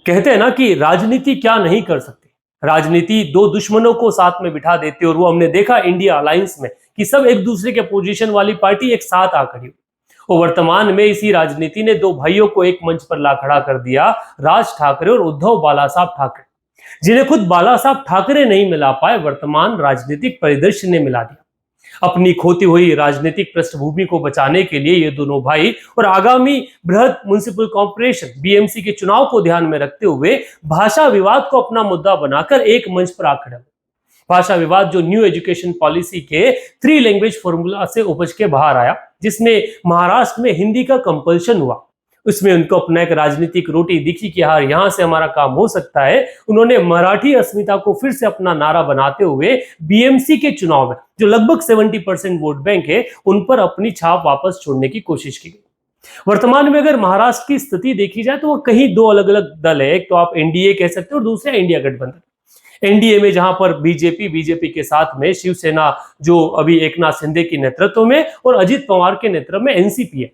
कहते हैं ना कि राजनीति क्या नहीं कर सकती। राजनीति दो दुश्मनों को साथ में बिठा देती है और वो हमने देखा इंडिया अलायंस में कि सब एक दूसरे के पोजीशन वाली पार्टी एक साथ आ खड़ी और वर्तमान में इसी राजनीति ने दो भाइयों को एक मंच पर ला खड़ा कर दिया, राज ठाकरे और उद्धव बालासाहब ठाकरे, जिन्हें खुद बालासाहब ठाकरे नहीं मिला पाए, वर्तमान राजनीतिक परिदृश्य ने मिला दिया। अपनी खोती हुई राजनीतिक पृष्ठभूमि को बचाने के लिए ये दोनों भाई और आगामी बृहद म्युनिसिपल कॉर्पोरेशन बीएमसी के चुनाव को ध्यान में रखते हुए भाषा विवाद को अपना मुद्दा बनाकर एक मंच पर आ खड़े। भाषा विवाद जो न्यू एजुकेशन पॉलिसी के 3 लैंग्वेज फॉर्मूला से उपज के बाहर आया, जिसमें महाराष्ट्र में हिंदी का कंपल्शन हुआ, उसमें उनको अपना एक राजनीतिक रोटी दिखी कि हाँ यहां से हमारा काम हो सकता है। उन्होंने मराठी अस्मिता को फिर से अपना नारा बनाते हुए बीएमसी के चुनाव में जो लगभग 70% वोट बैंक है उन पर अपनी छाप वापस छोड़ने की कोशिश की गई। वर्तमान में अगर महाराष्ट्र की स्थिति देखी जाए तो वह कहीं दो अलग अलग दल है, एक तो आप एनडीए कह सकते हो और दूसरा इंडिया गठबंधन। एनडीए में जहां पर बीजेपी के साथ में शिवसेना जो अभी एकनाथ शिंदे के नेतृत्व में और अजित पवार के नेतृत्व में एनसीपी है,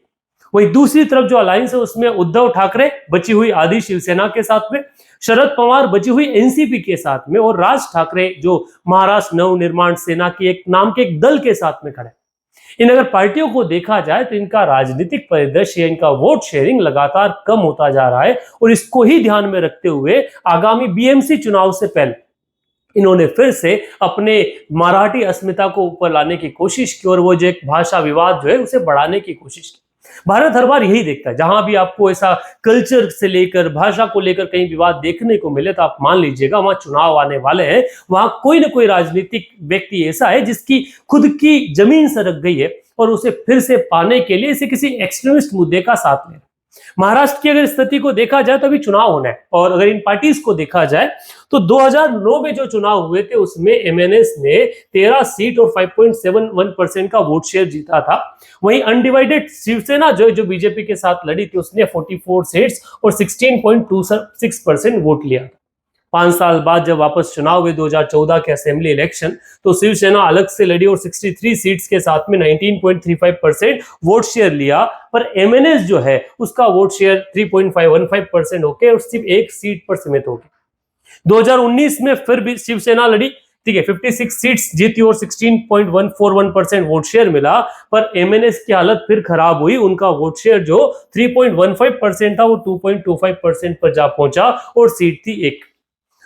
वहीं दूसरी तरफ जो अलायंस है उसमें उद्धव ठाकरे बची हुई आदि शिवसेना के साथ में, शरद पवार बची हुई एनसीपी के साथ में और राज ठाकरे जो महाराष्ट्र नवनिर्माण सेना की एक नाम के एक दल के साथ में खड़े। इन अगर पार्टियों को देखा जाए तो इनका राजनीतिक परिदृश्य, इनका वोट शेयरिंग लगातार कम होता जा रहा है और इसको ही ध्यान में रखते हुए आगामी बीएमसी चुनाव से पहले इन्होंने फिर से अपने मराठी अस्मिता को ऊपर लाने की कोशिश की और वो जो एक भाषा विवाद जो है उसे बढ़ाने की कोशिश की। भारत हर बार यही देखता है, जहां भी आपको ऐसा कल्चर से लेकर भाषा को लेकर कहीं विवाद देखने को मिले तो आप मान लीजिएगा वहां चुनाव आने वाले हैं, वहां कोई ना कोई राजनीतिक व्यक्ति ऐसा है जिसकी खुद की जमीन सरक गई है और उसे फिर से पाने के लिए इसे किसी एक्सट्रीमिस्ट मुद्दे का साथ ले। महाराष्ट्र की अगर स्थिति को देखा जाए तो अभी चुनाव होना है और अगर इन पार्टीज को देखा जाए तो 2009 में जो चुनाव हुए थे उसमें एमएनएस ने 13 सीट और 5.71% का वोट शेयर जीता था। वहीं अनडिवाइडेड शिवसेना जो बीजेपी के साथ लड़ी थी उसने 44 सीट्स और 16.26% वोट लिया था। 5 साल बाद जब वापस चुनाव हुए 2014 के असेंबली इलेक्शन, तो शिवसेना अलग से लड़ी और 63 सीट्स के साथ में 19.35% वोट शेयर लिया, पर एमएनएस जो है उसका वोट शेयर 3.515% होकर और सिर्फ एक सीट पर सीमित हो गया। 2019 में फिर भी शिवसेना लड़ी, ठीक है, 56 सीट्स जीती और 16.141% वोट शेयर मिला, पर एमएनएस की हालत फिर खराब हुई। उनका वोट शेयर जो 3.15% था वो 2.25% पर जा पहुंचा और सीट थी एक।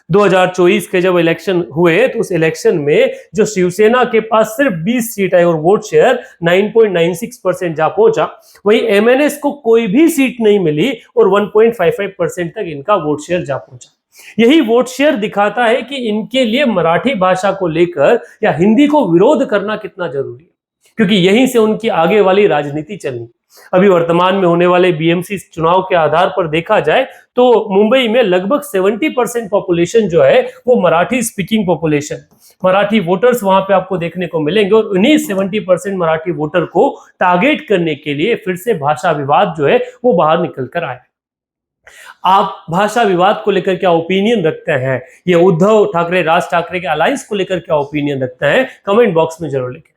2024 के जब इलेक्शन हुए तो उस इलेक्शन में जो शिवसेना के पास सिर्फ 20 सीट आई और वोट शेयर 9.96% जा पहुंचा, वहीं एमएनएस को कोई भी सीट नहीं मिली और 1.55% तक इनका वोट शेयर जा पहुंचा। यही वोट शेयर दिखाता है कि इनके लिए मराठी भाषा को लेकर या हिंदी को विरोध करना कितना जरूरी है, क्योंकि यहीं से उनकी आगे वाली राजनीति चलनी। अभी वर्तमान में होने वाले बीएमसी चुनाव के आधार पर देखा जाए तो मुंबई में लगभग 70% पॉपुलेशन जो है वो Marathi speaking population, Marathi voters वहां पे आपको देखने को मिलेंगे और उन्हीं 70% मराठी वोटर को टारगेट करने के लिए फिर से भाषा विवाद जो है वो बाहर निकल कर आए। आप भाषा विवाद को लेकर क्या ओपिनियन रखते हैं? ये उद्धव ठाकरे राज ठाकरे के अलायंस को लेकर क्या ओपिनियन रखते हैं? कमेंट बॉक्स में जरूर लिखें।